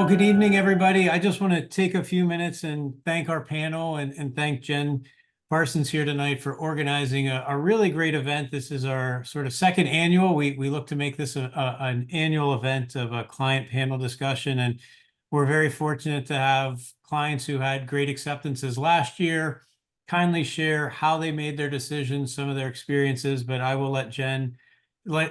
Well, good evening, everybody. I just want to take a few minutes and thank our panel and thank Jen Parsons here tonight for organizing a really great event. This is our sort of second annual. We look to make this an annual event of a client panel discussion, and we're very fortunate to have clients who had great acceptances last year kindly share how they made their decisions, some of their experiences, but I will let Jen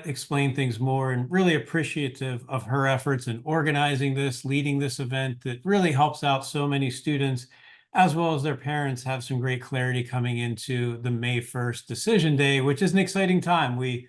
explain things more, and really appreciative of her efforts in organizing this, leading this event that really helps out so many students, as well as their parents have some great clarity coming into the May 1st decision day, which is an exciting time. We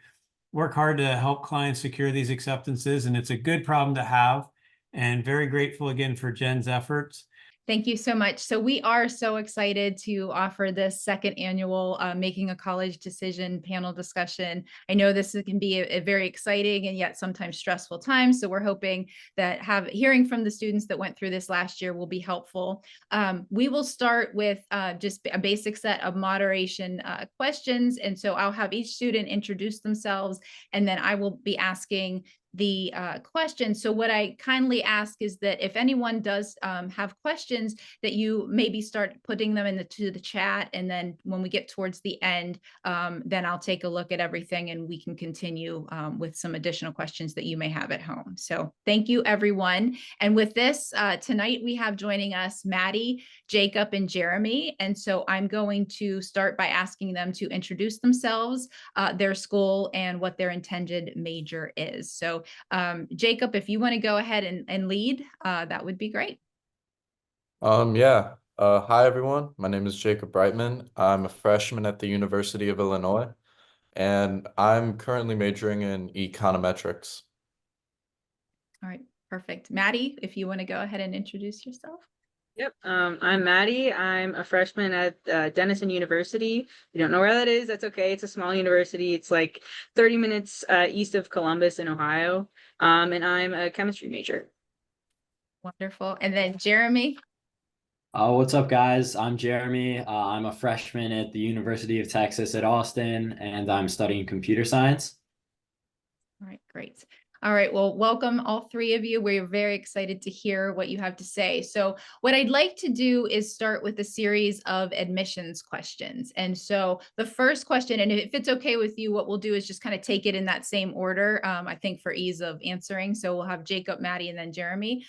work hard to help clients secure these acceptances, and it's a good problem to have, and very grateful again for Jen's efforts. Thank you so much. So we are so excited to offer this second annual Making a College Decision panel discussion. I know this can be a very exciting and yet sometimes stressful time. So we're hoping that hearing from the students that went through this last year will be helpful. We will start with just a basic set of moderation questions. And so I'll have each student introduce themselves, and then I will be asking the question. So what I kindly ask is that if anyone does have questions, that you maybe start putting them into the chat, and then when we get towards the end, then I'll take a look at everything and we can continue with some additional questions that you may have at home. So thank you, everyone. And with this, tonight we have joining us Maddie, Jacob, and Jeremy. And so I'm going to start by asking them to introduce themselves, their school, and what their intended major is. So Jacob, if you want to go ahead and lead, that would be great. Yeah. Hi, everyone. My name is Jacob Brightman. I'm a freshman at the University of Illinois, and I'm currently majoring in econometrics. All right, perfect. Maddie, if you want to go ahead and introduce yourself. Yep. I'm Maddie. I'm a freshman at Denison University. If you don't know where that is, that's okay. It's a small university. It's like 30 minutes east of Columbus in Ohio. And I'm a chemistry major. Wonderful. And then Jeremy. What's up, guys? I'm Jeremy. I'm a freshman at the University of Texas at Austin, and I'm studying computer science. All right, great. All right, well, welcome all three of you. We're very excited to hear what you have to say. So what I'd like to do is start with a series of admissions questions. And so the first question, and if it's okay with you, what we'll do is just kind of take it in that same order, I think for ease of answering. So we'll have Jacob, Maddie, and then Jeremy.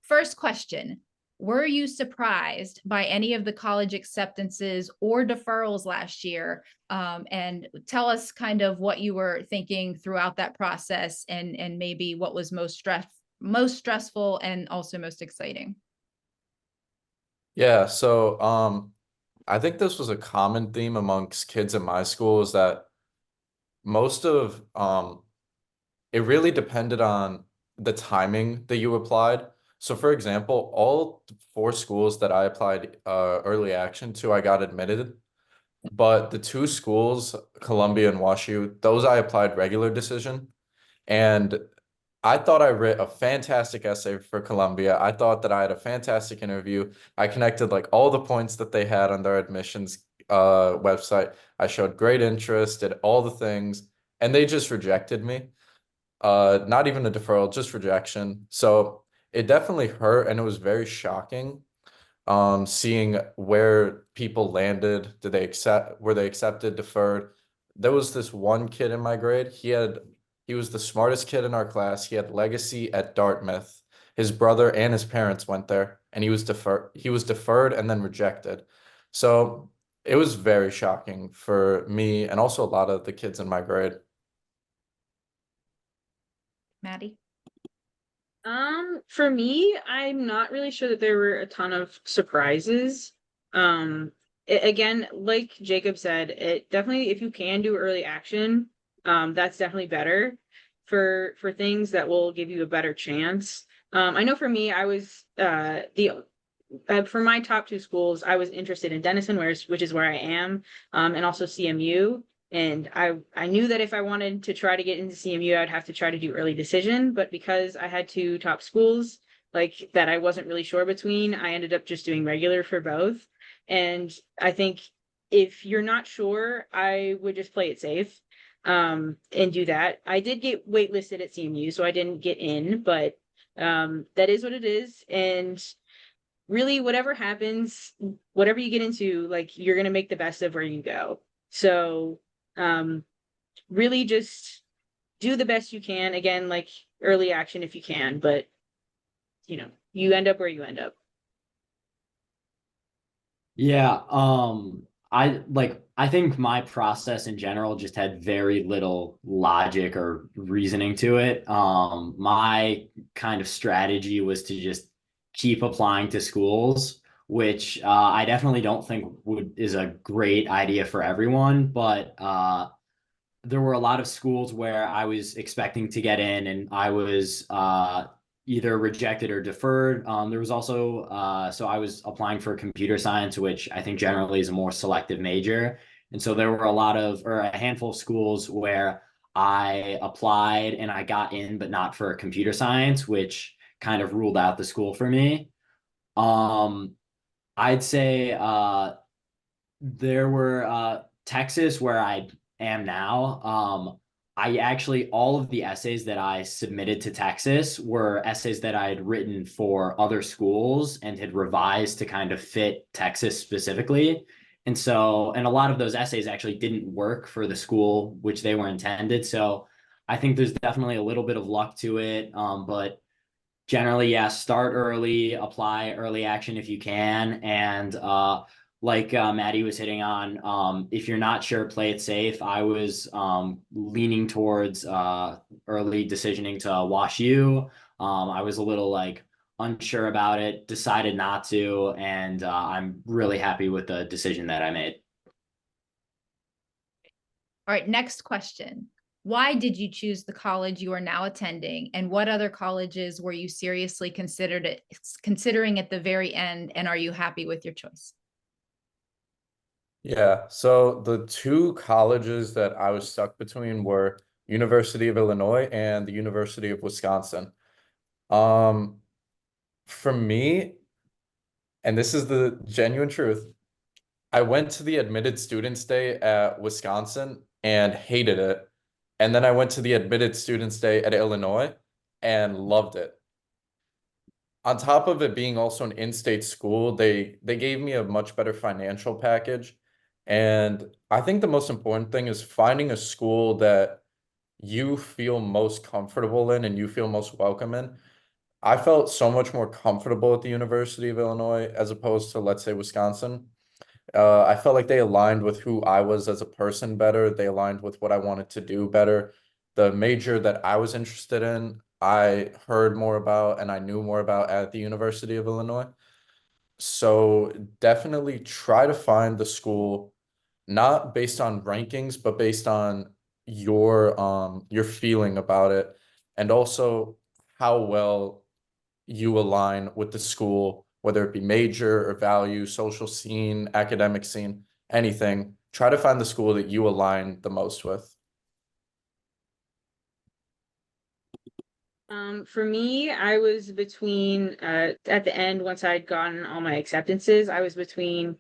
First question. Were you surprised by any of the college acceptances or deferrals last year? And tell us kind of what you were thinking throughout that process, and maybe what was most stressful and also most exciting. Yeah, so I think this was a common theme amongst kids in my school, is that most of it really depended on the timing that you applied. So for example, all 4 schools that I applied early action to, I got admitted. But the 2 schools, Columbia and WashU, those I applied regular decision. And I thought I wrote a fantastic essay for Columbia. I thought that I had a fantastic interview. I connected like all the points that they had on their admissions website. I showed great interest, did all the things, and they just rejected me. Not even a deferral, just rejection. So it definitely hurt, and it was very shocking seeing where people landed. Were they accepted, deferred? There was this one kid in my grade. He was the smartest kid in our class. He had legacy at Dartmouth. His brother and his parents went there, and he was deferred and then rejected. So it was very shocking for me and also a lot of the kids in my grade. Maddie. For me, I'm not really sure that there were a ton of surprises. Again, like Jacob said, it definitely, if you can do early action, that's definitely better for things that will give you a better chance. I know for me, I was for my top 2 schools, I was interested in Denison, which is where I am, and also CMU. And I knew that if I wanted to try to get into CMU, I'd have to try to do early decision. But because I had 2 top schools like that I wasn't really sure between, I ended up just doing regular for both. And I think if you're not sure, I would just play it safe and do that. I did get waitlisted at CMU, so I didn't get in, but That is what it is. And really, whatever happens, whatever you get into, like, you're going to make the best of where you go. So, really just do the best you can. Again, like, early action if you can, but you end up where you end up. Yeah, I think my process in general just had very little logic or reasoning to it. My kind of strategy was to just keep applying to schools, which I definitely don't think is a great idea for everyone, but there were a lot of schools where I was expecting to get in and I was either rejected or deferred. There was also, so I was applying for computer science, which I think generally is a more selective major. And so there were a handful of schools where I applied and I got in, but not for computer science, which kind of ruled out the school for me. Um, I'd say there were Texas, where I am now. I actually, all of the essays that I submitted to Texas were essays that I had written for other schools and had revised to kind of fit Texas specifically. And a lot of those essays actually didn't work for the school which they were intended. So I think there's definitely a little bit of luck to it. But generally, yeah, start early, apply early action if you can. And like Maddie was hitting on, if you're not sure, play it safe. I was leaning towards early decisioning to Wash U. I was a little like unsure about it, decided not to, and I'm really happy with the decision that I made. All right, next question. Why did you choose the college you are now attending, and what other colleges were you seriously considering at the very end, and are you happy with your choice? Yeah, so the two colleges that I was stuck between were University of Illinois and the University of Wisconsin. Um, for me, and this is the genuine truth, I went to the admitted students day at Wisconsin and hated it. And then I went to the admitted students day at Illinois and loved it. On top of it being also an in-state school, they gave me a much better financial package. And I think the most important thing is finding a school that you feel most comfortable in and you feel most welcome in. I felt so much more comfortable at the University of Illinois as opposed to, let's say, Wisconsin. I felt like they aligned with who I was as a person better. They aligned with what I wanted to do better. The major that I was interested in, I heard more about and I knew more about at the University of Illinois. So definitely try to find the school not based on rankings, but based on your feeling about it and also how well you align with the school, whether it be major or value, social scene, academic scene, anything. Try to find the school that you align the most with. For me, I was between at the end, once I'd gotten all my acceptances, I was between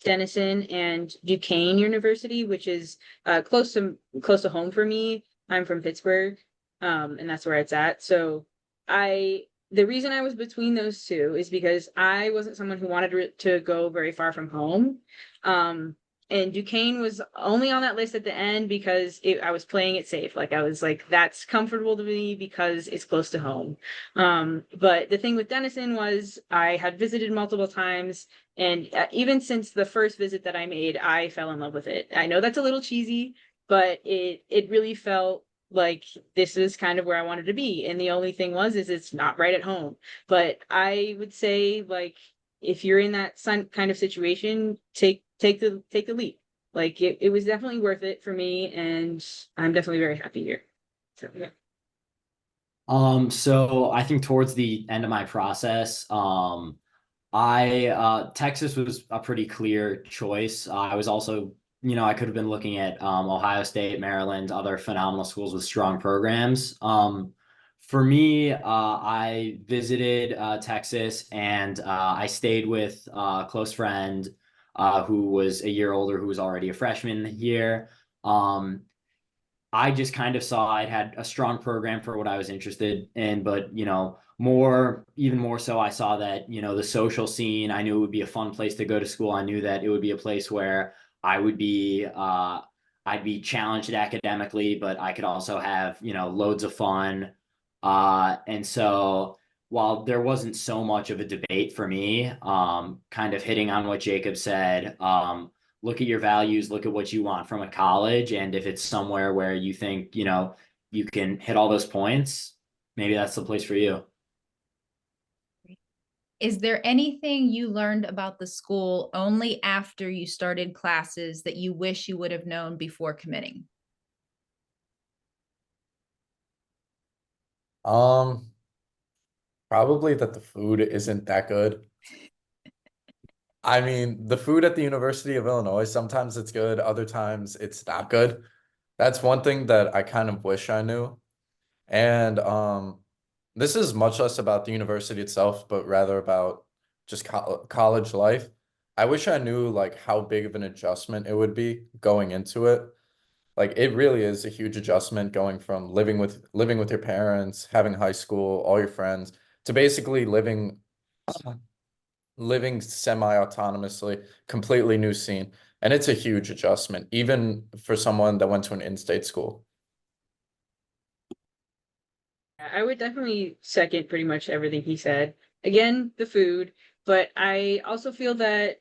Denison and Duquesne University, which is close to home for me. I'm from Pittsburgh, and that's where it's at. So the reason I was between those two is because I wasn't someone who wanted to go very far from home. And Duquesne was only on that list at the end because I was playing it safe. Like, I was like, that's comfortable to me because it's close to home. But the thing with Denison was I had visited multiple times, and even since the first visit that I made, I fell in love with it. I know that's a little cheesy, but it really felt like this is kind of where I wanted to be. And the only thing is it's not right at home. But I would say, like, if you're in that kind of situation, take the leap. Like, it was definitely worth it for me, and I'm definitely very happy here. So yeah. So I think towards the end of my process, Texas was a pretty clear choice. I was also, I could have been looking at Ohio State, Maryland, other phenomenal schools with strong programs. For me, I visited Texas and I stayed with a close friend who was a year older, who was already a freshman here. I just kind of saw it had a strong program for what I was interested in, but even more so, I saw that, the social scene, I knew it would be a fun place to go to school. I knew that it would be a place where I'd be challenged academically, but I could also have, loads of fun. And so while there wasn't so much of a debate for me, kind of hitting on what Jacob said, look at your values, look at what you want from a college. And if it's somewhere where you think, you can hit all those points, maybe that's the place for you. Is there anything you learned about the school only after you started classes that you wish you would have known before committing? Probably that the food isn't that good. I mean, the food at the University of Illinois, sometimes it's good, other times it's not good. That's one thing that I kind of wish I knew. And this is much less about the university itself, but rather about just college life. I wish I knew like how big of an adjustment it would be going into it. Like it really is a huge adjustment going from living with your parents, having high school, all your friends, to basically living semi-autonomously, completely new scene. And it's a huge adjustment, even for someone that went to an in-state school. I would definitely second pretty much everything he said. Again, the food, but I also feel that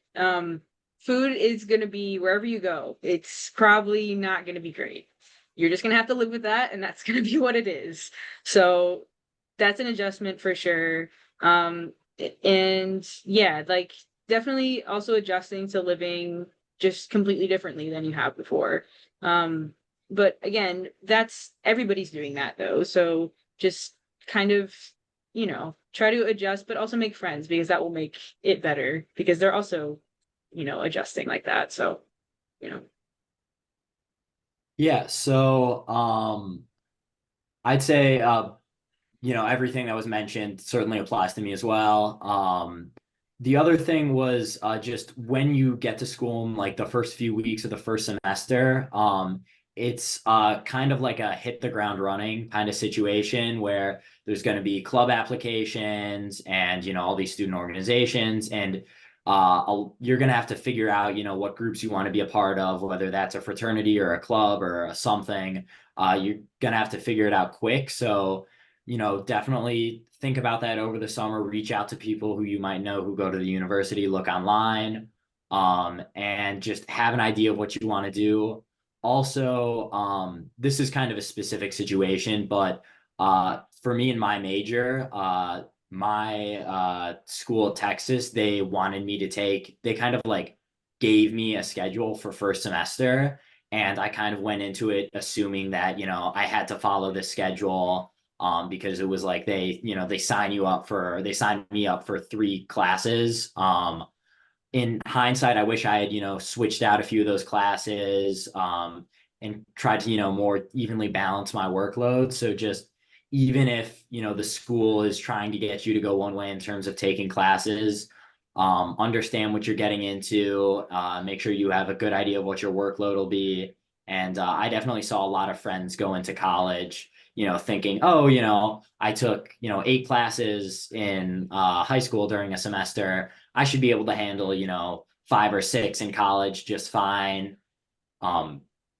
food is going to be wherever you go. It's probably not going to be great. You're just going to have to live with that, and that's going to be what it is. So that's an adjustment for sure. And yeah, like definitely also adjusting to living just completely differently than you have before. But again, that's everybody's doing that though. So just kind of, try to adjust, but also make friends because that will make it better because they're also, adjusting like that. So, you know. Yeah. So, I'd say, everything that was mentioned certainly applies to me as well. The other thing was just when you get to school in like the first few weeks of the first semester, it's kind of like a hit the ground running kind of situation where there's going to be club applications and all these student organizations, and you're going to have to figure out what groups you want to be a part of, whether that's a fraternity or a club or a something. You're going to have to figure it out quick. So definitely think about that over the summer. Reach out to people who you might know who go to the university, look online, and just have an idea of what you want to do. Also, this is kind of a specific situation, but for me in my major, my school at Texas, they wanted me to they kind of like gave me a schedule for first semester. And I kind of went into it assuming that, I had to follow this schedule, because it was like they signed me up for 3 classes. In hindsight, I wish I had, switched out a few of those classes, and tried to, more evenly balance my workload. So just even if, the school is trying to get you to go one way in terms of taking classes, understand what you're getting into, make sure you have a good idea of what your workload will be. And I definitely saw a lot of friends go into college, thinking, oh, I took, 8 classes in high school during a semester. I should be able to handle, 5 or 6 in college just fine.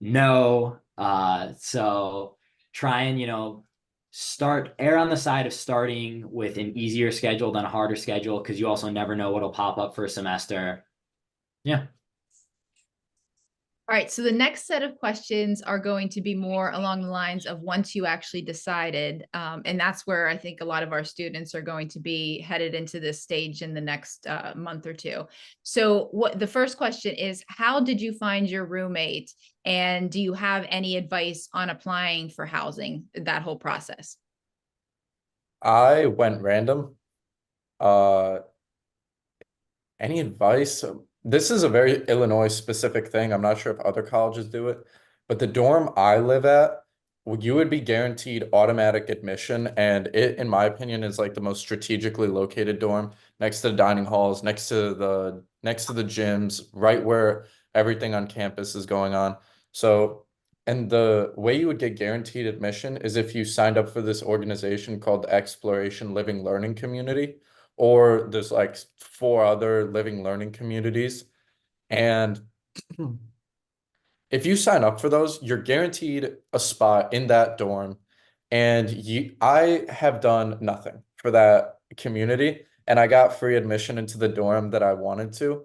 No. So try and, err on the side of starting with an easier schedule than a harder schedule, because you also never know what'll pop up for a semester. Yeah. All right, so the next set of questions are going to be more along the lines of once you actually decided, and that's where I think a lot of our students are going to be headed into this stage in the next month or two. So what the first question is, how did you find your roommate? And do you have any advice on applying for housing, that whole process? I went random. Uh, any advice? This is a very Illinois specific thing. I'm not sure if other colleges do it, but the dorm I live at, you would be guaranteed automatic admission, and it, in my opinion, is like the most strategically located dorm, next to the dining halls, next to the gyms, right where everything on campus is going on. So And the way you would get guaranteed admission is if you signed up for this organization called the Exploration Living Learning Community, or there's like 4 other living learning communities. And if you sign up for those, you're guaranteed a spot in that dorm. And I have done nothing for that community, and I got free admission into the dorm that I wanted to.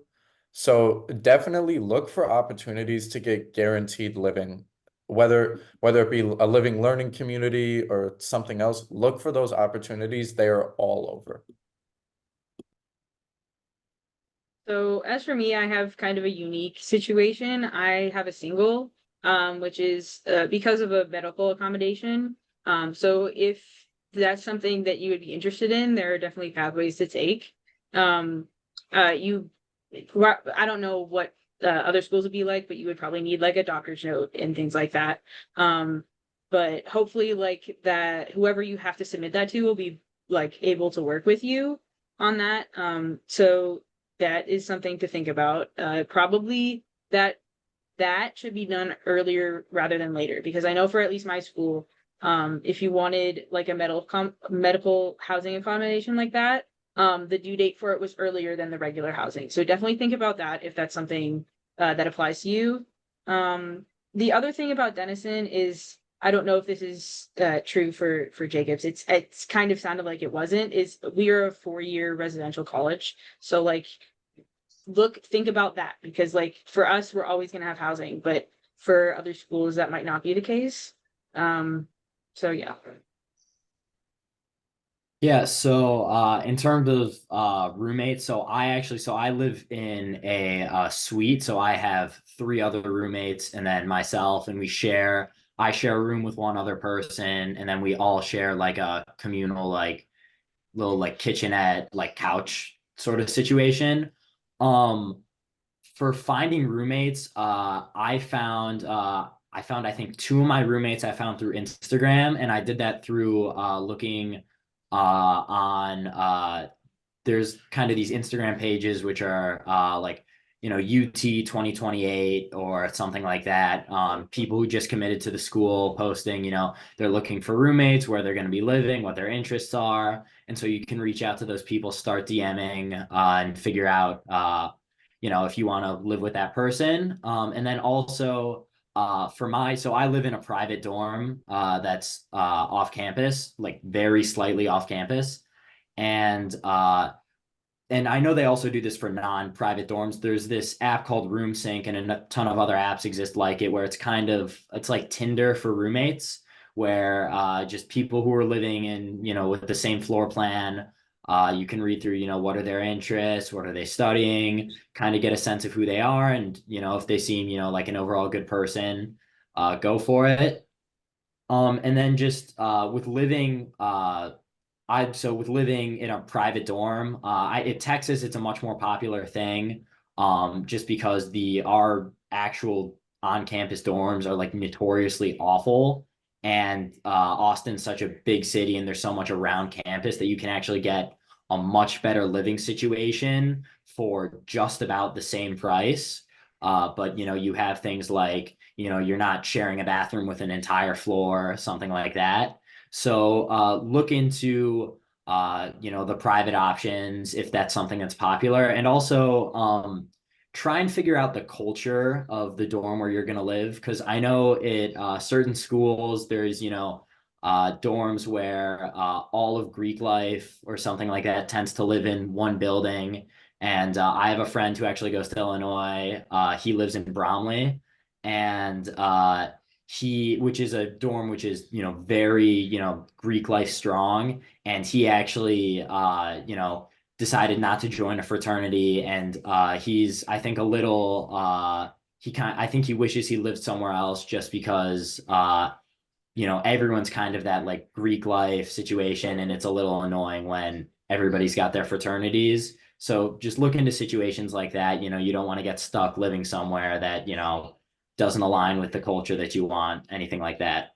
So definitely look for opportunities to get guaranteed living, whether it be a living learning community or something else. Look for those opportunities. They are all over. So as for me, I have kind of a unique situation. I have a single, which is because of a medical accommodation. So if that's something that you would be interested in, there are definitely pathways to take. Um, you, I don't know what other schools would be like, but you would probably need like a doctor's note and things like that. But hopefully, like that, whoever you have to submit that to will be like able to work with you on that. So that is something to think about. Probably that should be done earlier rather than later, because I know for at least my school, if you wanted like a medical housing accommodation like that, the due date for it was earlier than the regular housing. So definitely think about that if that's something that applies to you. The other thing about Denison is, I don't know if this is true for Jacobs. It's kind of sounded like it wasn't. Is we are a 4-year residential college, so like think about that, because like for us, we're always gonna have housing, but for other schools that might not be the case. So yeah. Yeah, so in terms of roommates, so I live in a suite, so I have 3 other roommates and then myself, and I share a room with one other person, and then we all share like a communal like little like kitchenette like couch sort of situation. Um for finding roommates, I found I think 2 of my roommates I found through Instagram, and I did that through looking on there's kind of these Instagram pages which are like UT 2028 or something like that. People who just committed to the school posting, they're looking for roommates, where they're going to be living, what their interests are, and so you can reach out to those people, start DMing, and figure out if you want to live with that person. And then also so I live in a private dorm that's off campus, like very slightly off campus. And I know they also do this for non-private dorms. There's this app called Room Sync, and a ton of other apps exist like it, where it's like Tinder for roommates, where just people who are living in, with the same floor plan, you can read through, what are their interests, what are they studying, kind of get a sense of who they are. And, if they seem, like an overall good person, go for it. And then just with living in a private dorm, in Texas, it's a much more popular thing. Just because our actual on-campus dorms are like notoriously awful, and Austin's such a big city, and there's so much around campus that you can actually get a much better living situation for just about the same price. But you have things like you're not sharing a bathroom with an entire floor, something like that. So look into the private options if that's something that's popular, and also try and figure out the culture of the dorm where you're going to live, because I know at certain schools there's dorms where all of Greek life or something like that tends to live in one building. And I have a friend who actually goes to Illinois. He lives in Bromley, and which is a dorm which is very Greek life strong, and he actually decided not to join a fraternity, and he's I think a little I think he wishes he lived somewhere else, just because everyone's kind of that like Greek life situation, and it's a little annoying when everybody's got their fraternities. So just look into situations like that. You don't want to get stuck living somewhere that doesn't align with the culture that you want, anything like that.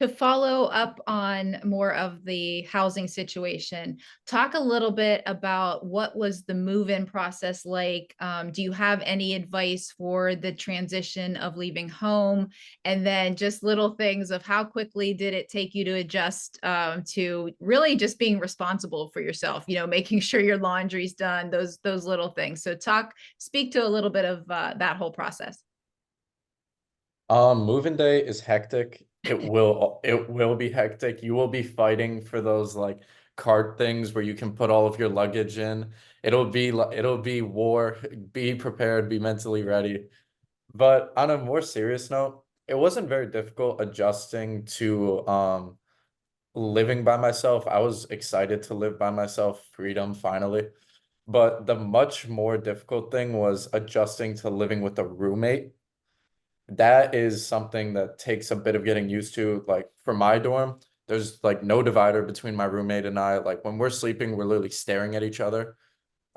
To follow up on more of the housing situation, talk a little bit about what was the move-in process like? Do you have any advice for the transition of leaving home? And then just little things of how quickly did it take you to adjust to really just being responsible for yourself, making sure your laundry's done, those little things. So speak to a little bit of that whole process. Moving day is hectic. It will be hectic. You will be fighting for those like cart things where you can put all of your luggage in. It'll be war. Be prepared, be mentally ready. But on a more serious note, it wasn't very difficult adjusting to living by myself. I was excited to live by myself, freedom finally. But the much more difficult thing was adjusting to living with a roommate. That is something that takes a bit of getting used to. Like for my dorm, there's like no divider between my roommate and I. Like when we're sleeping, we're literally staring at each other.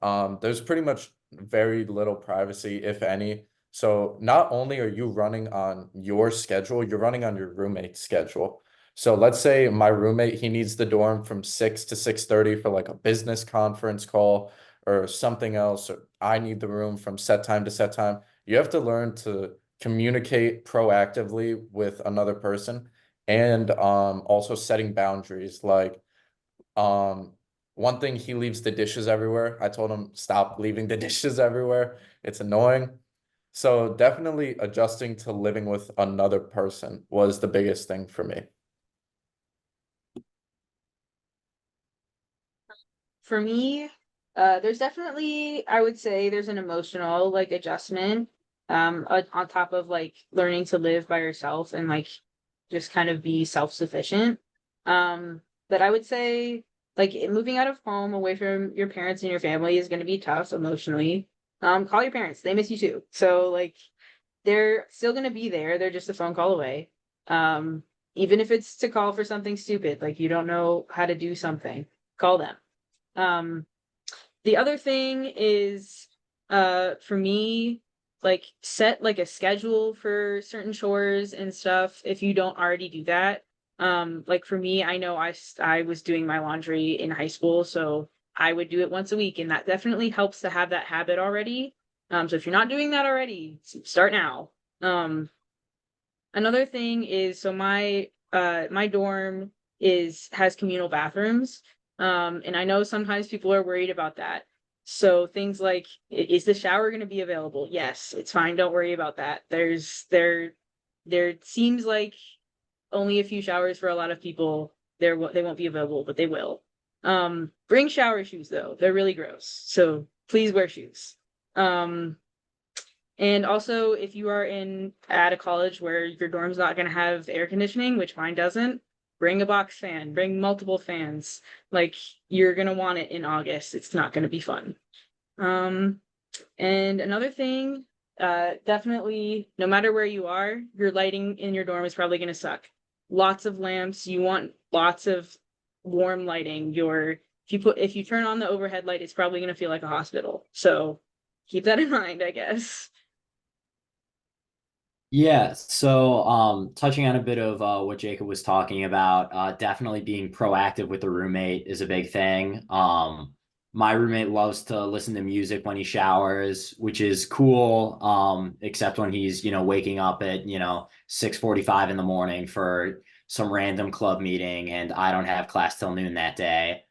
There's pretty much very little privacy, if any. So not only are you running on your schedule, you're running on your roommate's schedule. So let's say my roommate, he needs the dorm from 6 to 6:30 for like a business conference call or something else, or I need the room from set time to set time. You have to learn to communicate proactively with another person and also setting boundaries like um one thing, he leaves the dishes everywhere. I told him stop leaving the dishes everywhere. It's annoying. So definitely adjusting to living with another person was the biggest thing for me. For me, there's definitely, I would say there's an emotional like adjustment on top of like learning to live by yourself and like just kind of be self-sufficient. But I would say like moving out of home away from your parents and your family is going to be tough emotionally. Call your parents. They miss you too. So like they're still going to be there. They're just a phone call away. Even if it's to call for something stupid, like you don't know how to do something, call them. Um, the other thing is, for me, like set like a schedule for certain chores and stuff if you don't already do that. Like for me, I know I was doing my laundry in high school, so I would do it once a week, and that definitely helps to have that habit already. So if you're not doing that already, start now. Another thing is so my dorm has communal bathrooms. And I know sometimes people are worried about that. So things like, is the shower going to be available? Yes, it's fine. Don't worry about that. There seems like only a few showers for a lot of people. They won't be available, but they will. Bring shower shoes though. They're really gross. So please wear shoes. And also, if you are at a college where your dorm's not going to have air conditioning, which mine doesn't, bring a box fan, bring multiple fans. Like you're going to want it in August. It's not going to be fun. And another thing, definitely, no matter where you are, your lighting in your dorm is probably going to suck. Lots of lamps. You want lots of warm lighting. If you turn on the overhead light, it's probably going to feel like a hospital. So keep that in mind, I guess. Yeah, so touching on a bit of what Jacob was talking about, definitely being proactive with the roommate is a big thing. My roommate loves to listen to music when he showers, which is cool, except when he's, waking up at, 6:45 in the morning for some random club meeting and I don't have class till noon that day.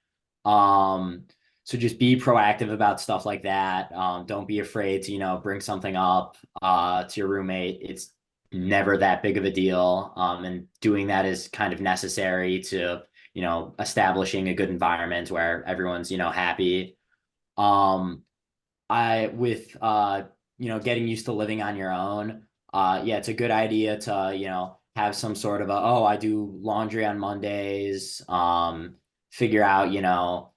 So just be proactive about stuff like that. Don't be afraid to, bring something up to your roommate. It's never that big of a deal. And doing that is kind of necessary to, establishing a good environment where everyone's, happy. Um, getting used to living on your own. Yeah, it's a good idea to, have some sort of I do laundry on Mondays. Figure out,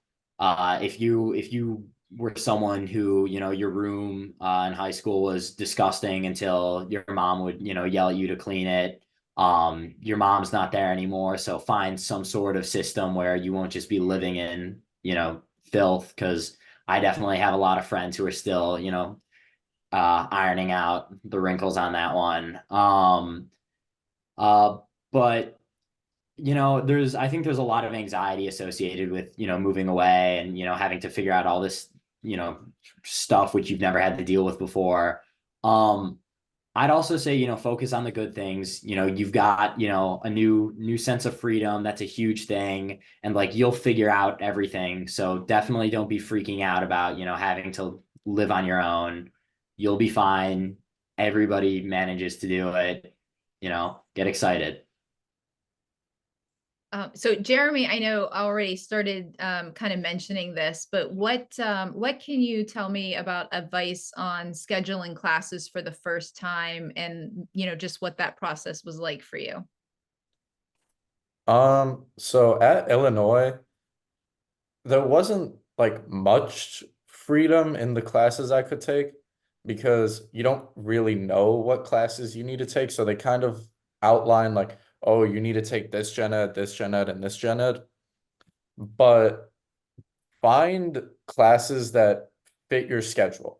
if you were someone who, your room in high school was disgusting until your mom would, yell at you to clean it. Your mom's not there anymore, so find some sort of system where you won't just be living in, filth, because I definitely have a lot of friends who are still, ironing out the wrinkles on that one. Uh, but I think there's a lot of anxiety associated with, moving away and, having to figure out all this, stuff which you've never had to deal with before. I'd also say, focus on the good things. You've got, a new sense of freedom. That's a huge thing. And like, you'll figure out everything. So definitely don't be freaking out about, having to live on your own. You'll be fine. Everybody manages to do it. Get excited. So Jeremy, I know already started kind of mentioning this, but what can you tell me about advice on scheduling classes for the first time, and just what that process was like for you? So at Illinois, there wasn't like much freedom in the classes I could take because you don't really know what classes you need to take. So they kind of outline like, oh, you need to take this gen ed, this gen ed, and this gen ed. But find classes that fit your schedule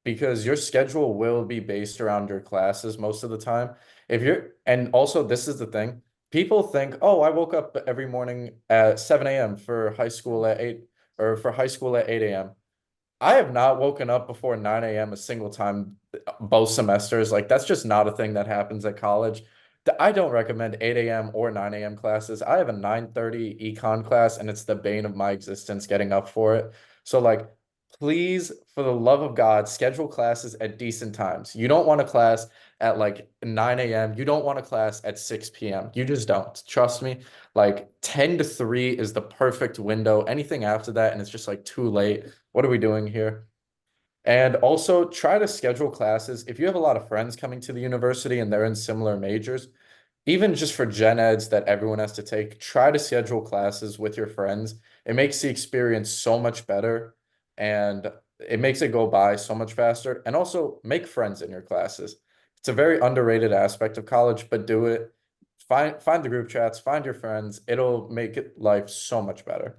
because your schedule will be based around your classes most of the time. And also this is the thing, people think, oh, I woke up every morning at 7 a.m. for high school at 8 or for high school at 8 a.m. I have not woken up before 9 a.m. a single time both semesters. Like that's just not a thing that happens at college. I don't recommend 8 a.m. or 9 a.m. classes. I have a 9:30 econ class and it's the bane of my existence getting up for it. So like please, for the love of God, schedule classes at decent times. You don't want a class at like 9 a.m. You don't want a class at 6 p.m. You just don't. Trust me. Like 10 to 3 is the perfect window. Anything after that, and it's just like too late. What are we doing here? And also try to schedule classes. If you have a lot of friends coming to the university and they're in similar majors, even just for gen eds that everyone has to take, try to schedule classes with your friends. It makes the experience so much better and it makes it go by so much faster. And also make friends in your classes. It's a very underrated aspect of college, but do it. Find the group chats, find your friends. It'll make life so much better.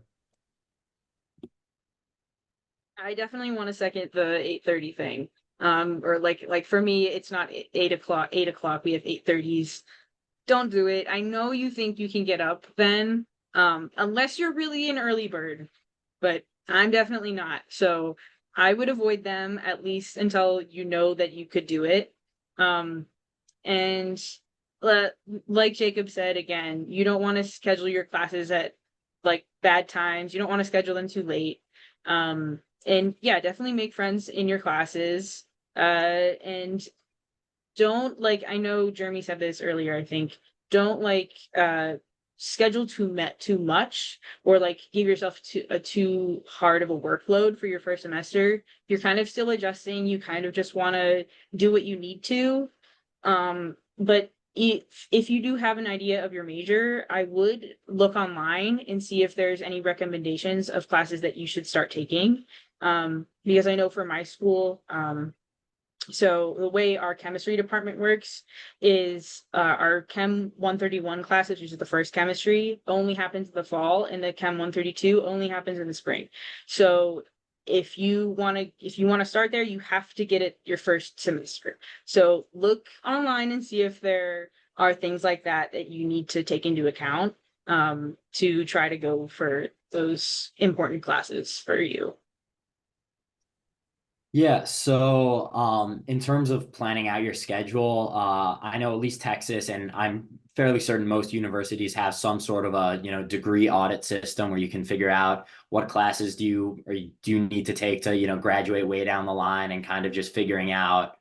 I definitely want to second the 8:30 thing. Or like for me, it's not 8 o'clock, 8 o'clock. We have 8:30s. Don't do it. I know you think you can get up then, unless you're really an early bird, but I'm definitely not. So I would avoid them at least until you know that you could do it. And like Jacob said, again, you don't want to schedule your classes at like bad times. You don't want to schedule them too late. And yeah, definitely make friends in your classes. And don't like, I know Jeremy said this earlier, I think, don't like schedule too much or like give yourself too hard of a workload for your first semester. You're kind of still adjusting, you kind of just want to do what you need to. But if you do have an idea of your major, I would look online and see if there's any recommendations of classes that you should start taking. Because I know for my school, so the way our chemistry department works is our Chem 131 classes, which is the first chemistry, only happens in the fall, and the Chem 132 only happens in the spring. So if you want to start there, you have to get it your first semester. So look online and see if there are things like that that you need to take into account to try to go for those important classes for you. Yeah, so in terms of planning out your schedule, I know at least Texas, and I'm fairly certain most universities have some sort of a, degree audit system where you can figure out what classes do you need to take to, graduate way down the line, and kind of just figuring out,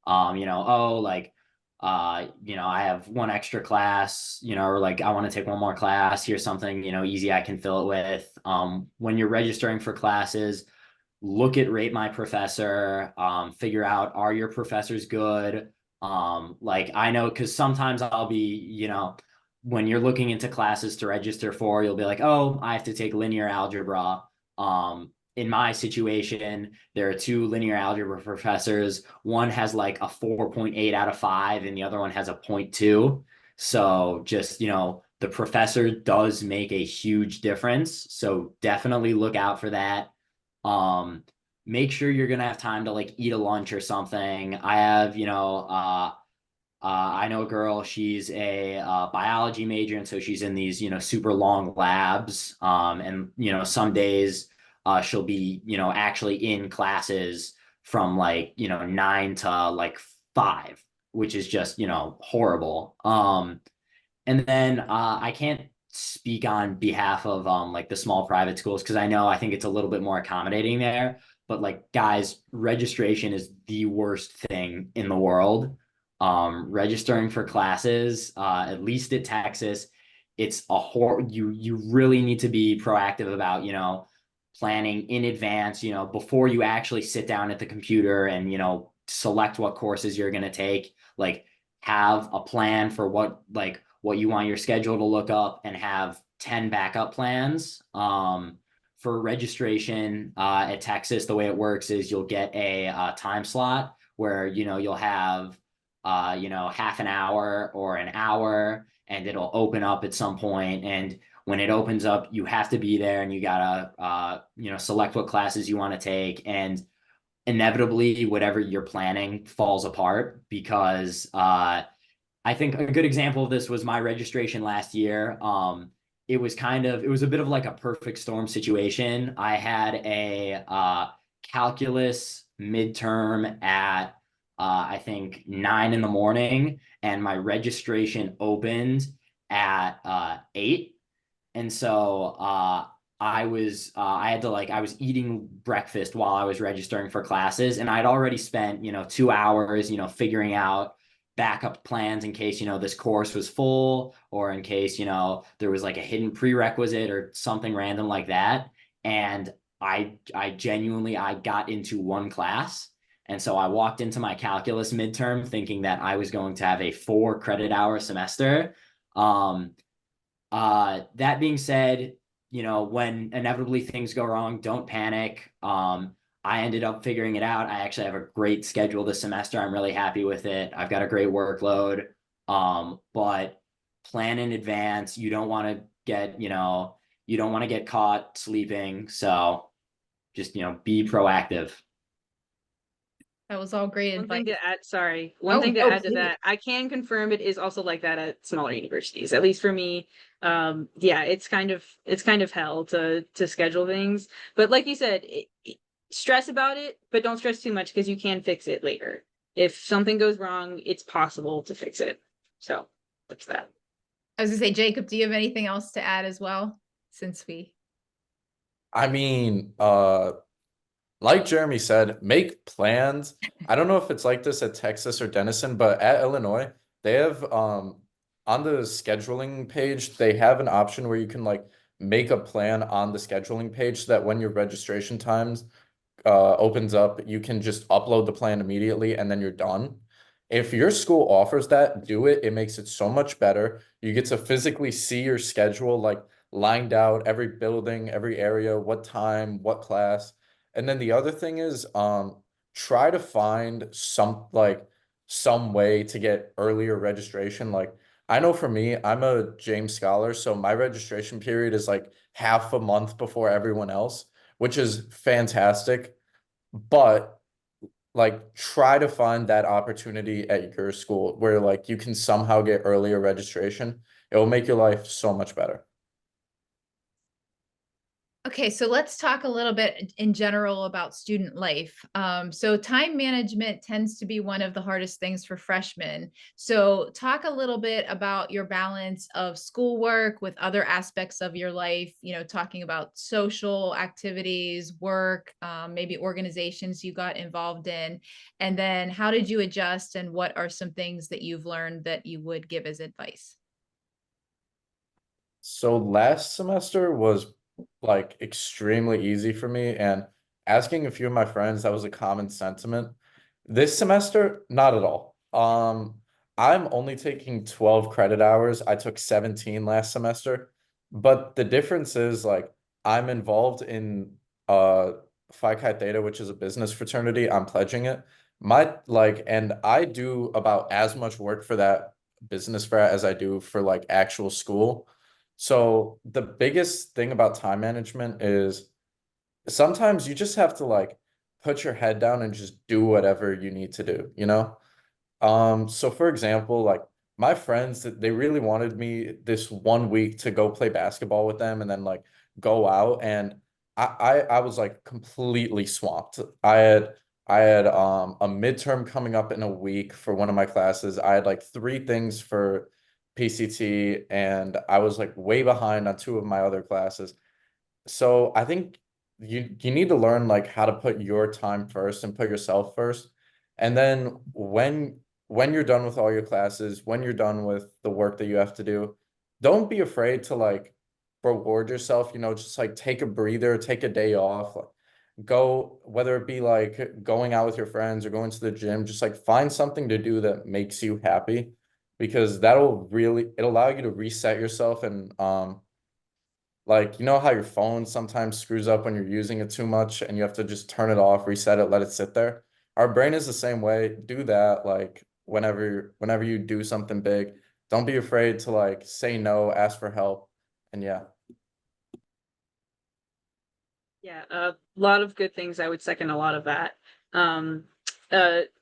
oh, like, I have one extra class, or like I want to take one more class. Here's something, easy I can fill it with. When you're registering for classes, look at Rate My Professor, figure out, are your professors good? Like I know, because sometimes I'll be, when you're looking into classes to register for, you'll be like, oh, I have to take linear algebra. In my situation, there are two linear algebra professors. One has like a 4.8 out of 5, and the other one has a 0.2. So just, the professor does make a huge difference. So definitely look out for that. Make sure you're gonna have time to like eat a lunch or something. I have, I know a girl, she's a biology major, and so she's in these, super long labs. And, some days she'll be, actually in classes from like, 9 to like 5, which is just, horrible. And then I can't speak on behalf of like the small private schools because I think it's a little bit more accommodating there. But like guys, registration is the worst thing in the world. Registering for classes, at least at Texas, it's you really need to be proactive about, planning in advance, before you actually sit down at the computer and, select what courses you're going to take. Like have a plan for what you want your schedule to look up and have 10 backup plans. For registration at Texas, the way it works is you'll get a time slot where, you'll have, half an hour or an hour, and it'll open up at some point. And when it opens up, you have to be there and you gotta, select what classes you want to take. And inevitably, whatever you're planning falls apart because I think a good example of this was my registration last year. It was a bit of like a perfect storm situation. I had a calculus midterm at I think 9 in the morning, and my registration opened at 8. And so I was eating breakfast while I was registering for classes, and I'd already spent 2 hours figuring out backup plans in case this course was full, or in case there was like a hidden prerequisite or something random like that. And I genuinely I got into one class, and so I walked into my calculus midterm thinking that I was going to have a 4 credit hour semester. That being said, when inevitably things go wrong, don't panic. I ended up figuring it out. I actually have a great schedule this semester. I'm really happy with it. I've got a great workload. But plan in advance. You don't want to get caught sleeping. So just, be proactive. That was all great One advice. thing to add, sorry, Oh, one thing to oh, add to please. that, I can confirm it is also like that at smaller universities, at least for me. Yeah, it's kind of hell to schedule things, but like you said, stress about it, but don't stress too much because you can fix it later. If something goes wrong, it's possible to fix it. So that's that. I was gonna say, Jacob, do you have anything else to add as well? Since we I mean, like Jeremy said, make plans. I don't know if it's like this at Texas or Denison, but at Illinois, they have on the scheduling page, they have an option where you can like make a plan on the scheduling page so that when your registration times opens up, you can just upload the plan immediately and then you're done. If your school offers that, do it. It makes it so much better. You get to physically see your schedule, like lined out, every building, every area, what time, what class. And then the other thing is, try to find some way to get earlier registration. Like I know for me, I'm a James Scholar, so my registration period is like half a month before everyone else, which is fantastic. But like try to find that opportunity at your school where like you can somehow get earlier registration. It will make your life so much better. Okay, so let's talk a little bit in general about student life. So time management tends to be one of the hardest things for freshmen. So talk a little bit about your balance of schoolwork with other aspects of your life, talking about social activities, work, maybe organizations you got involved in, and then how did you adjust and what are some things that you've learned that you would give as advice? So last semester was like extremely easy for me, and asking a few of my friends, that was a common sentiment. This semester, not at all. I'm only taking 12 credit hours. I took 17 last semester, but the difference is like I'm involved in Phi Chi Theta, which is a business fraternity. I'm pledging it. And I do about as much work for that business frat as I do for like actual school. So the biggest thing about time management is sometimes you just have to like put your head down and just do whatever you need to do, you know? So for example, like my friends, they really wanted me this 1 week to go play basketball with them and then like go out, and I was like completely swamped. I had a midterm coming up in a week for one of my classes. I had like three things for PCT, and I was like way behind on two of my other classes. So I think you need to learn like how to put your time first and put yourself first. And then when you're done with all your classes, when you're done with the work that you have to do, don't be afraid to like reward yourself, just like take a breather, take a day off, like, go, whether it be like going out with your friends or going to the gym, just like find something to do that makes you happy, because it'll allow you to reset yourself. And like, you know how your phone sometimes screws up when you're using it too much and you have to just turn it off, reset it, let it sit there. Our brain is the same way. Do that like whenever you do something big. Don't be afraid to like say no, ask for help. And yeah. Yeah, a lot of good things. I would second a lot of that. Um,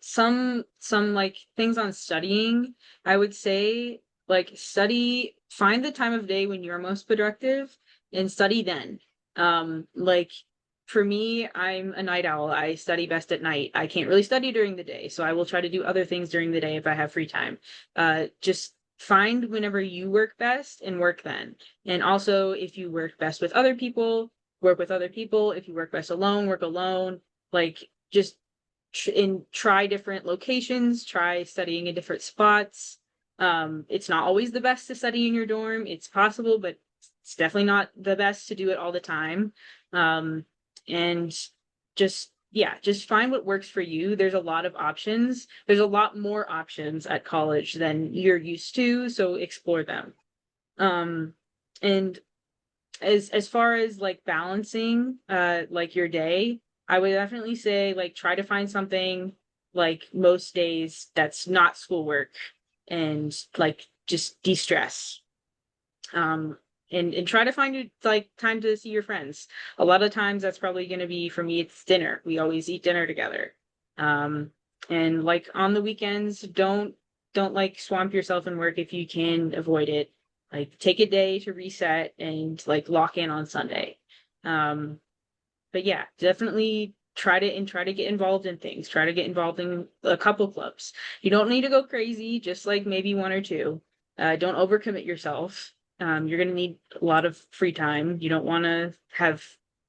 some like things on studying, I would say like find the time of day when you're most productive and study then. Like for me, I'm a night owl. I study best at night. I can't really study during the day, so I will try to do other things during the day if I have free time. Just find whenever you work best and work then. And also, if you work best with other people, work with other people. If you work best alone, work alone. Like just try different locations, try studying in different spots. It's not always the best to study in your dorm. It's possible, but it's definitely not the best to do it all the time. And just find what works for you. There's a lot of options. There's a lot more options at college than you're used to, so explore them. And as far as like balancing like your day, I would definitely say like try to find something like most days that's not schoolwork, and like just de-stress. And try to find like time to see your friends. A lot of times that's probably going to be, for me, it's dinner. We always eat dinner together. um and like on the weekends, don't like swamp yourself in work if you can avoid it. Like take a day to reset and like lock in on Sunday. But yeah, definitely try to get involved in things. Try to get involved in a couple clubs. You don't need to go crazy, just like maybe one or two. Don't overcommit yourself. You're gonna need a lot of free time. You don't want to have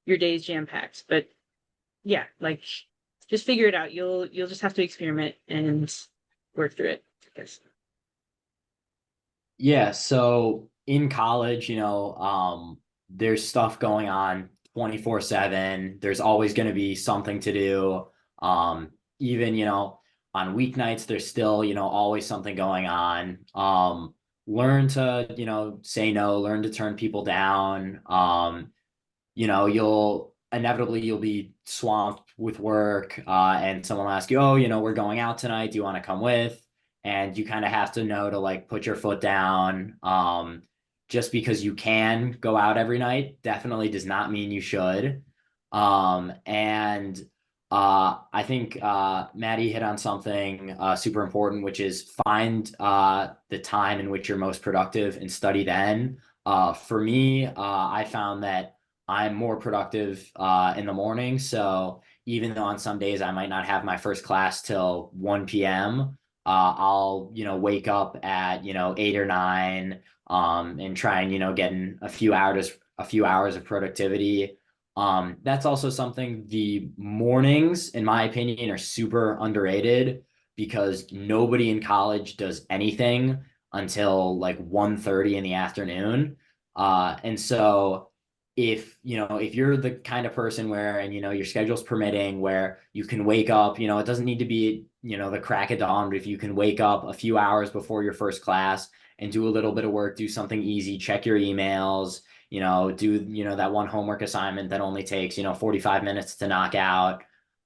your days jam packed. But yeah, like just figure it out. You'll just have to experiment and work through it, I guess. Yeah, so in college, there's stuff going on 24/7. There's always going to be something to do. Even, on weeknights, there's still, always something going on. Learn to, say no, learn to turn people down. You'll be swamped with work, and someone will ask you, oh, we're going out tonight, do you want to come with? And you kind of have to know to like put your foot down. Just because you can go out every night definitely does not mean you should. And I think Maddie hit on something super important, which is find the time in which you're most productive and study then. For me, I found that I'm more productive in the morning. So even though on some days I might not have my first class till 1 p.m., I'll, wake up at, 8 or 9, and try and, getting a few hours of productivity. That's also something, the mornings, in my opinion, are super underrated because nobody in college does anything until like 1:30 in the afternoon. And so if you're the kind of person where, and your schedule's permitting, where you can wake up, it doesn't need to be, the crack of dawn, but if you can wake up a few hours before your first class and do a little bit of work, do something easy, check your emails, do, that one homework assignment that only takes, 45 minutes to knock out.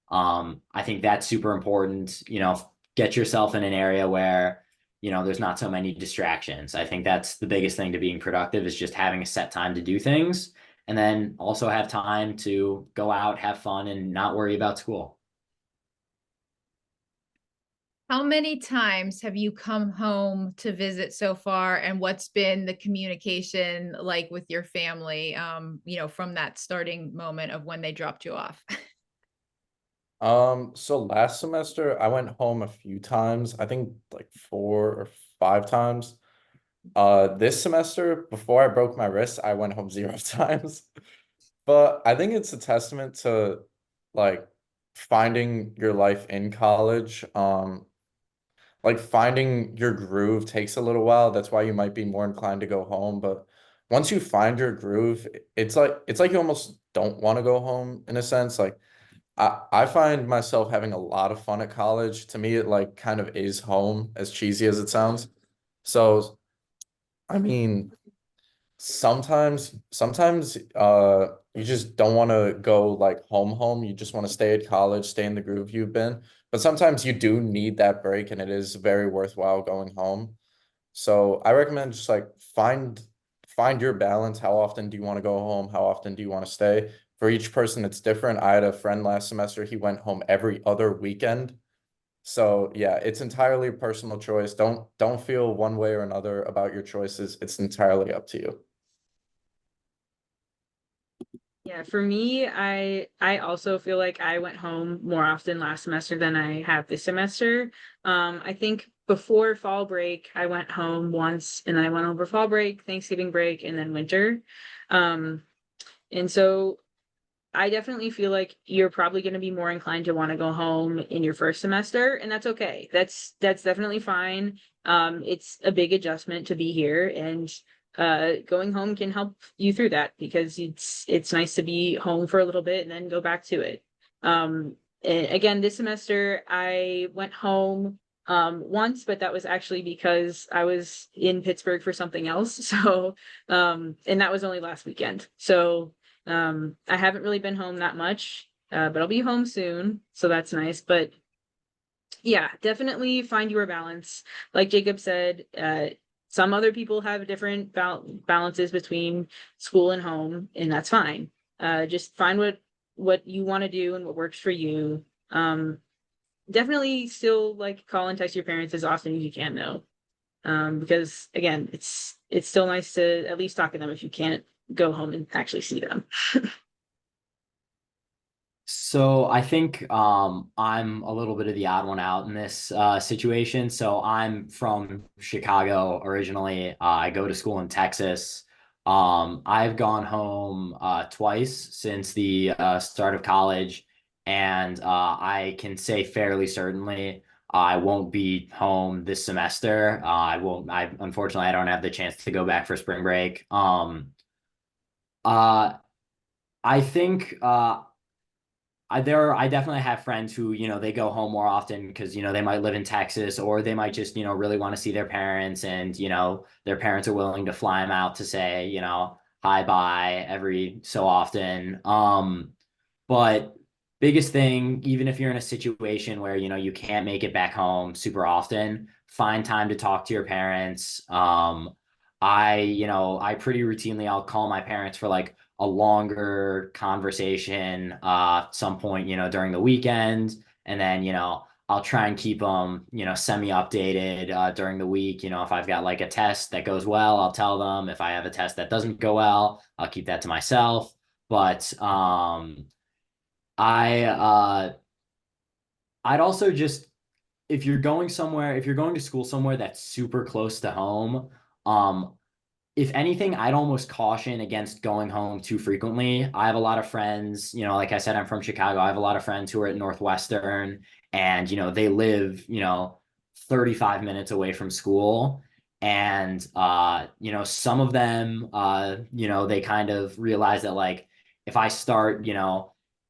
I think that's super important. Get yourself in an area where, there's not so many distractions. I think that's the biggest thing to being productive, is just having a set time to do things, and then also have time to go out, have fun, and not worry about school. How many times have you come home to visit so far, and what's been the communication like with your family, from that starting moment of when they dropped you off? So last semester I went home a few times, I think like 4 or 5 times. This semester, before I broke my wrist, I went home 0 times. But I think it's a testament to like finding your life in college. Like finding your groove takes a little while. That's why you might be more inclined to go home. But once you find your groove, it's like you almost don't want to go home in a sense. Like I find myself having a lot of fun at college. To me, it like kind of is home, as cheesy as it sounds. So, I mean, sometimes you just don't want to go like home. You just want to stay at college, stay in the groove you've been. But sometimes you do need that break, and it is very worthwhile going home. So I recommend just like find your balance. How often do you want to go home? How often do you want to stay? For each person, it's different. I had a friend last semester, he went home every other weekend. So yeah, it's entirely a personal choice. Don't feel one way or another about your choices. It's entirely up to you. Yeah, for me, I also feel like I went home more often last semester than I have this semester. I think before fall break, I went home once, and then I went over fall break, Thanksgiving break, and then winter. Um, and so I definitely feel like you're probably going to be more inclined to want to go home in your first semester, and that's okay. That's definitely fine. It's a big adjustment to be here, and going home can help you through that because it's nice to be home for a little bit and then go back to it. And again, this semester I went home once, but that was actually because I was in Pittsburgh for something else. So and that was only last weekend. So I haven't really been home that much, but I'll be home soon, so that's nice. But yeah, definitely find your balance. Like Jacob said, some other people have different balances between school and home, and that's fine. Just find what you want to do and what works for you. Definitely still like call and text your parents as often as you can though. Because again, it's still nice to at least talk to them if you can't go home and actually see them. So I think I'm a little bit of the odd one out in this situation. So I'm from Chicago originally. I go to school in Texas. I've gone home twice since the start of college, and I can say fairly certainly I won't be home this semester. I won't. I unfortunately I don't have the chance to go back for spring break. Uh, I think I definitely have friends who, they go home more often because, they might live in Texas, or they might just, really want to see their parents, and, their parents are willing to fly them out to say, hi, bye every so often. But biggest thing, even if you're in a situation where, you can't make it back home super often, find time to talk to your parents. I pretty routinely, I'll call my parents for like a longer conversation some point, during the weekend. And then, I'll try and keep them, semi updated during the week. If I've got like a test that goes well, I'll tell them. If I have a test that doesn't go well, I'll keep that to myself. But I I'd also just, if you're going somewhere, if you're going to school somewhere that's super close to home, um, if anything, I'd almost caution against going home too frequently. I have a lot of friends, like I said, I'm from Chicago. I have a lot of friends who are at Northwestern, and, they live, 35 minutes away from school. And, some of them, they kind of realize that like, if I start,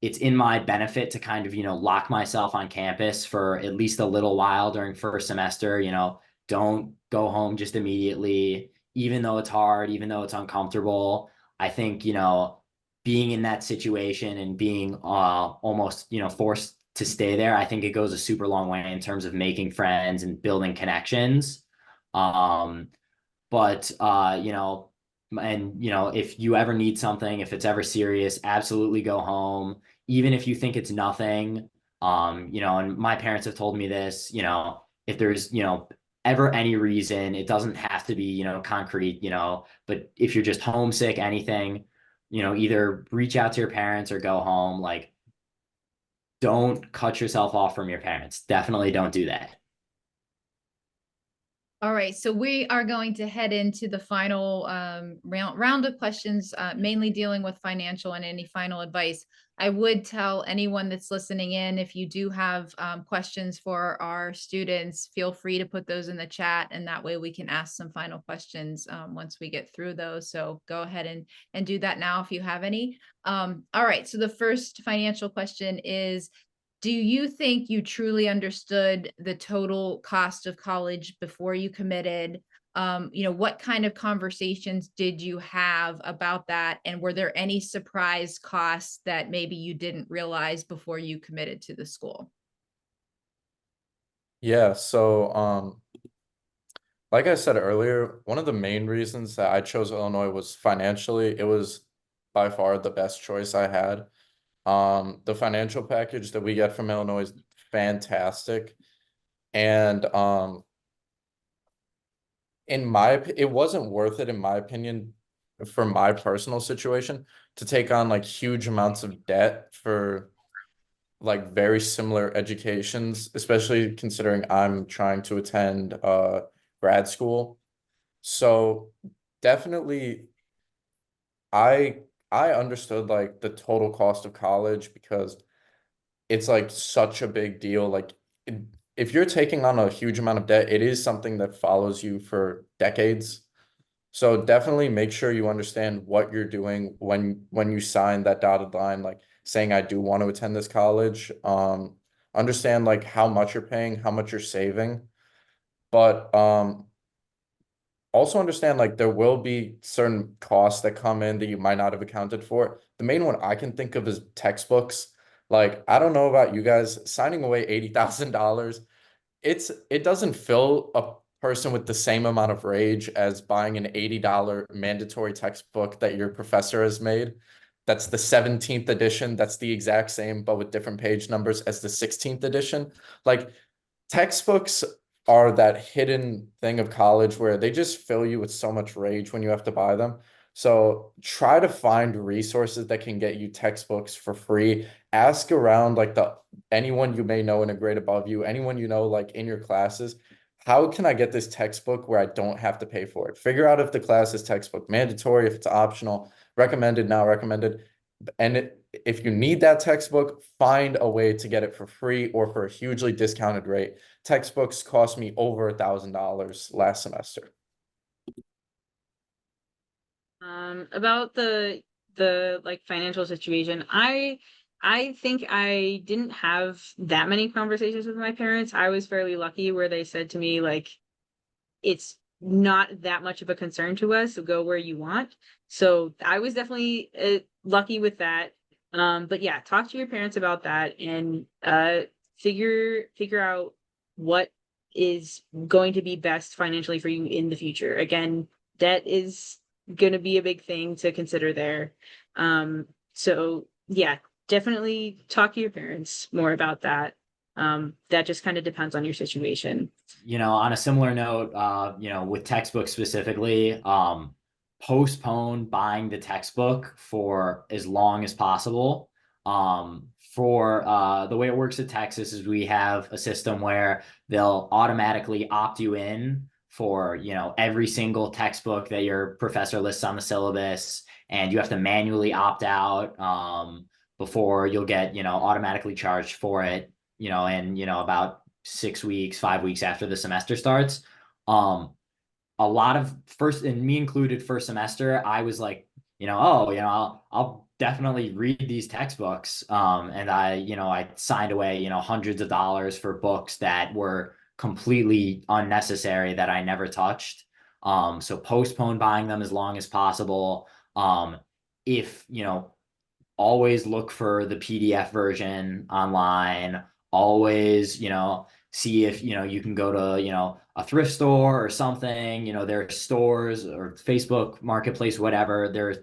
it's in my benefit to kind of, lock myself on campus for at least a little while during first semester, don't go home just immediately, even though it's hard, even though it's uncomfortable. I think, being in that situation and being almost, forced to stay there, I think it goes a super long way in terms of making friends and building connections. Um, but and if you ever need something, if it's ever serious, absolutely go home, even if you think it's nothing. And my parents have told me this, if there's, ever any reason, it doesn't have to be, concrete, but if you're just homesick, anything, either reach out to your parents or go home. Like, don't cut yourself off from your parents. Definitely don't do that. All right, so we are going to head into the final round of questions, mainly dealing with financial and any final advice. I would tell anyone that's listening in, if you do have questions for our students, feel free to put those in the chat, and that way we can ask some final questions once we get through those. So go ahead and do that now if you have any. All right, so the first financial question is, do you think you truly understood the total cost of college before you committed? What kind of conversations did you have about that? And were there any surprise costs that maybe you didn't realize before you committed to the school? Yeah, so like I said earlier, one of the main reasons that I chose Illinois was financially. It was by far the best choice I had. The financial package that we get from Illinois is fantastic. And it wasn't worth it, in my opinion, for my personal situation, to take on like huge amounts of debt for like very similar educations, especially considering I'm trying to attend grad school. So definitely I I understood like the total cost of college, because it's like such a big deal. Like, if you're taking on a huge amount of debt, it is something that follows you for decades. So definitely make sure you understand what you're doing when you sign that dotted line, like saying I do want to attend this college. Understand like how much you're paying, how much you're saving, but also understand like there will be certain costs that come in that you might not have accounted for. The main one I can think of is textbooks. Like, I don't know about you guys, signing away $80,000, it doesn't fill a person with the same amount of rage as buying an $80 mandatory textbook that your professor has made. That's the 17th edition. That's the exact same, but with different page numbers as the 16th edition. Like, textbooks are that hidden thing of college where they just fill you with so much rage when you have to buy them. So try to find resources that can get you textbooks for free. Ask around like anyone you may know in a grade above you, anyone you know like in your classes. How can I get this textbook where I don't have to pay for it? Figure out if the class is textbook mandatory, if it's optional, recommended, not recommended. And if you need that textbook, find a way to get it for free or for a hugely discounted rate. Textbooks cost me over $1,000 last semester. About the like financial situation, I think I didn't have that many conversations with my parents. I was fairly lucky where they said to me like, it's not that much of a concern to us, so go where you want. So I was definitely lucky with that. But yeah, talk to your parents about that and figure out what is going to be best financially for you in the future. Again, debt is going to be a big thing to consider there. So yeah, definitely talk to your parents more about that. That just kind of depends on your situation. On a similar note, with textbooks specifically, postpone buying the textbook for as long as possible. For the way it works at Texas is we have a system where they'll automatically opt you in for, every single textbook that your professor lists on the syllabus, and you have to manually opt out before you'll get, automatically charged for it, and, about 6 weeks, 5 weeks after the semester starts. A lot of and me included, first semester, I was like, I'll definitely read these textbooks. And I signed away, hundreds of dollars for books that were completely unnecessary that I never touched. So postpone buying them as long as possible. If, always look for the PDF version online, always, see if, you can go to, a thrift store or something, there are stores or Facebook Marketplace, whatever. There are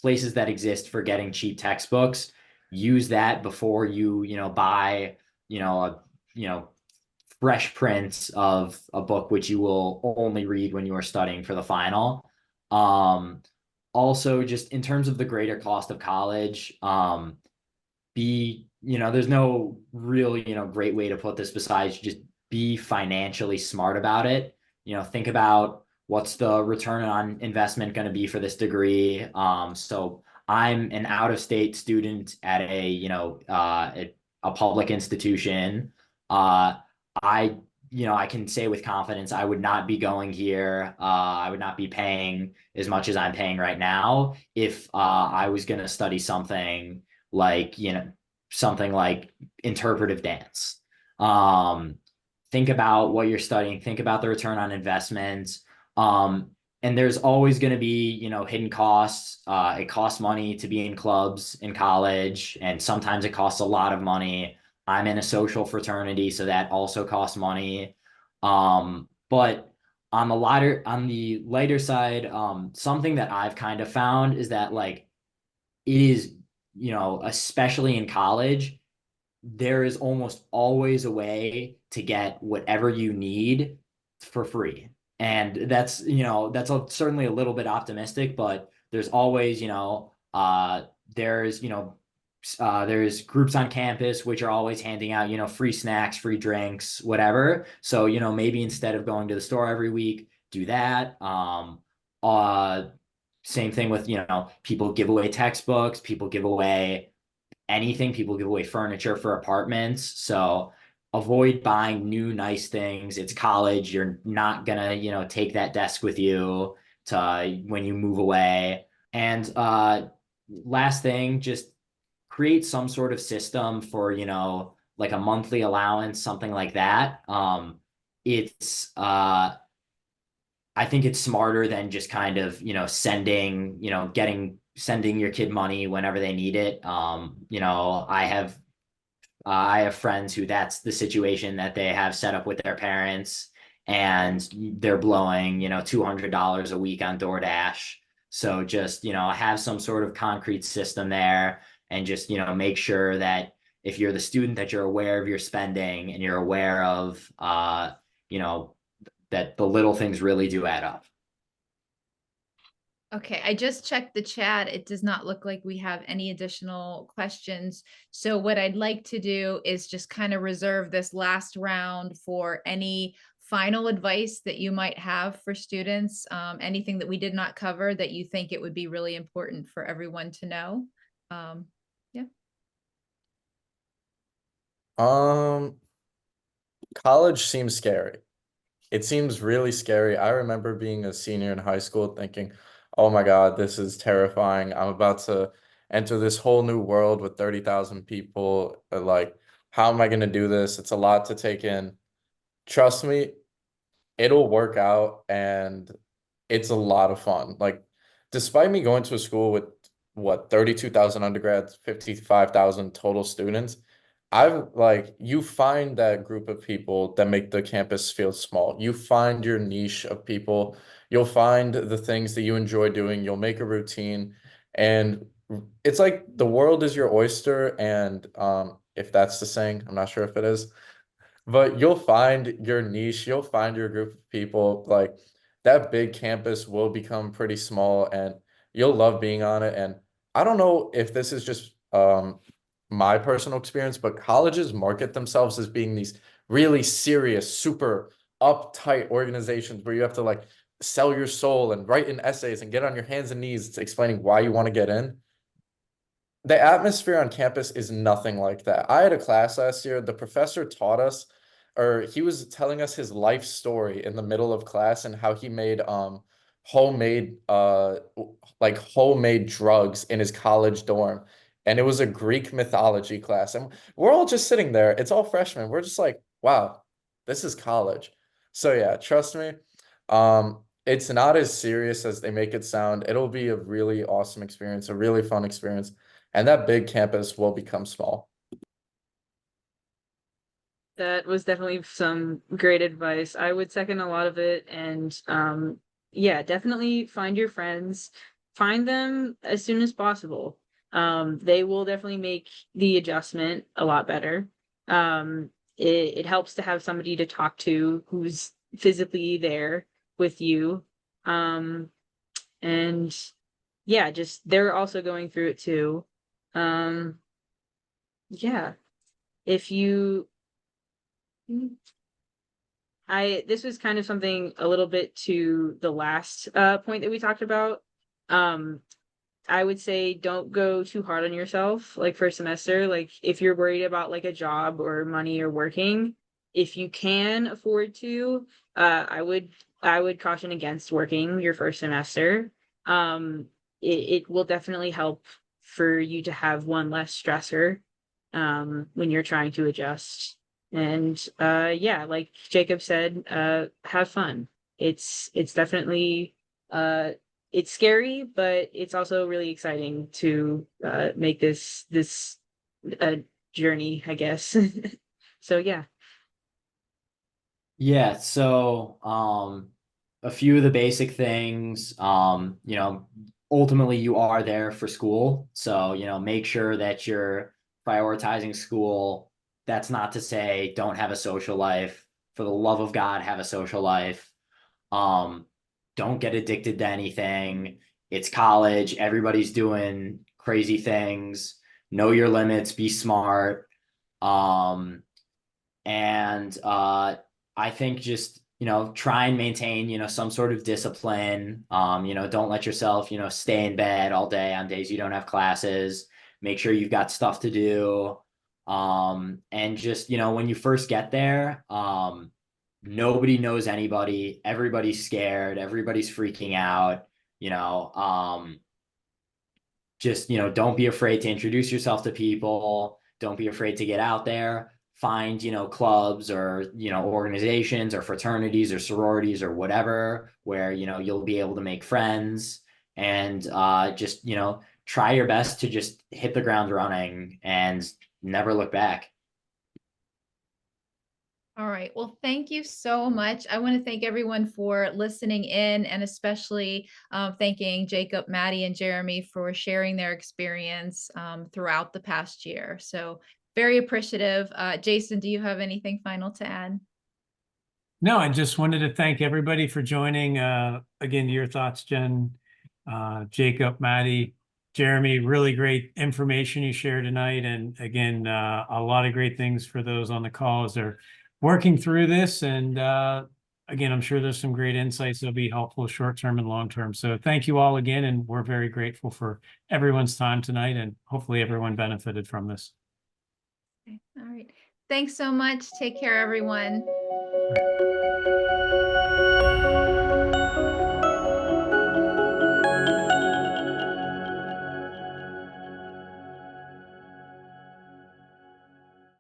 places that exist for getting cheap textbooks. Use that before you, buy, a, fresh prints of a book which you will only read when you are studying for the final. Also, just in terms of the greater cost of college, there's no real, great way to put this besides just be financially smart about it. Think about what's the return on investment going to be for this degree. So I'm an out-of-state student at a public institution. I I can say with confidence, I would not be going here. I would not be paying as much as I'm paying right now if I was going to study like, something like interpretive dance. Think about what you're studying, think about the return on investment. And there's always going to be, hidden costs. It costs money to be in clubs in college, and sometimes it costs a lot of money. I'm in a social fraternity, so that also costs money. But on the lighter side, something that I've kind of found is that like it is, especially in college, there is almost always a way to get whatever you need for free. And certainly a little bit optimistic, but there's always, there's groups on campus which are always handing out, free snacks, free drinks, whatever. So, maybe instead of going to the store every week, do that. Same thing with, people give away textbooks, people give away anything, people give away furniture for apartments. So avoid buying new nice things. It's college. You're not gonna, take that desk with you to when you move away. And last thing, just create some sort of system for, like a monthly allowance, something like that. It's I think it's smarter than just kind of, sending your kid money whenever they need it. I have friends who that's the situation that they have set up with their parents, and they're blowing, $200 a week on DoorDash. So just, have some sort of concrete system there, and just, make sure that if you're the student, that you're aware of your spending and you're aware of, that the little things really do add up. Okay, I just checked the chat. It does not look like we have any additional questions. So what I'd like to do is just kind of reserve this last round for any final advice that you might have for students, anything that we did not cover that you think it would be really important for everyone to know. Yeah. College seems scary. It seems really scary. I remember being a senior in high school thinking, oh my God, this is terrifying. I'm about to enter this whole new world with 30,000 people. Like, how am I going to do this? It's a lot to take in. Trust me, it'll work out, and it's a lot of fun. Like, despite me going to a school with what, 32,000 undergrads, 55,000 total students, you find that group of people that make the campus feel small. You find your niche of people. You'll find the things that you enjoy doing. You'll make a routine, and it's like the world is your oyster. And if that's the saying, I'm not sure if it is, but you'll find your niche, you'll find your group of people. Like, that big campus will become pretty small, and you'll love being on it. And I don't know if this is just my personal experience, but colleges market themselves as being these really serious, super uptight organizations where you have to like sell your soul and write in essays and get on your hands and knees explaining why you want to get in. The atmosphere on campus is nothing like that. I had a class last year. The professor taught us, or he was telling us his life story in the middle of class, and how he made homemade like homemade drugs in his college dorm. And it was a Greek mythology class. And we're all just sitting there. It's all freshmen. We're just like, wow, this is college. So yeah, trust me. It's not as serious as they make it sound. It'll be a really awesome experience, a really fun experience. And that big campus will become small. That was definitely some great advice. I would second a lot of it. And yeah, definitely find your friends, find them as soon as possible. They will definitely make the adjustment a lot better. it helps to have somebody to talk to who's physically there with you. And yeah, just they're also going through it too. Yeah, if you, this was kind of something a little bit to the last point that we talked about. I would say don't go too hard on yourself, like first semester. Like if you're worried about like a job or money or working, if you can afford to, I would caution against working your first semester. It will definitely help for you to have one less stressor when you're trying to adjust. And yeah, like Jacob said, have fun. It's definitely it's scary, but it's also really exciting to make this journey, I guess. So yeah. Yeah, so a few of the basic things, ultimately you are there for school. So, make sure that you're prioritizing school. That's not to say don't have a social life. For the love of God, have a social life. Um, don't get addicted to anything. It's college, everybody's doing crazy things. Know your limits, be smart. And I think just try and maintain some sort of discipline. Don't let yourself stay in bed all day on days you don't have classes. Make sure you've got stuff to do. And just when you first get there, nobody knows anybody, everybody's scared, everybody's freaking out. Just don't be afraid to introduce yourself to people. Don't be afraid to get out there. Find clubs or organizations or fraternities or sororities or whatever where you'll be able to make friends. And just try your best to just hit the ground running and never look back. All right. Well, thank you so much. I want to thank everyone for listening in, and especially thanking Jacob, Maddie, and Jeremy for sharing their experience throughout the past year. So very appreciative. Jason, do you have anything final to add? No, I just wanted to thank everybody for joining. Again, your thoughts, Jen, Jacob, Maddie, Jeremy, really great information you shared tonight. And again, a lot of great things for those on the call as they're working through this. And again, I'm sure there's some great insights that'll be helpful short-term and long-term. So thank you all again. And we're very grateful for everyone's time tonight, and hopefully everyone benefited from this. Okay. All right. Thanks so much. Take care, everyone. All right.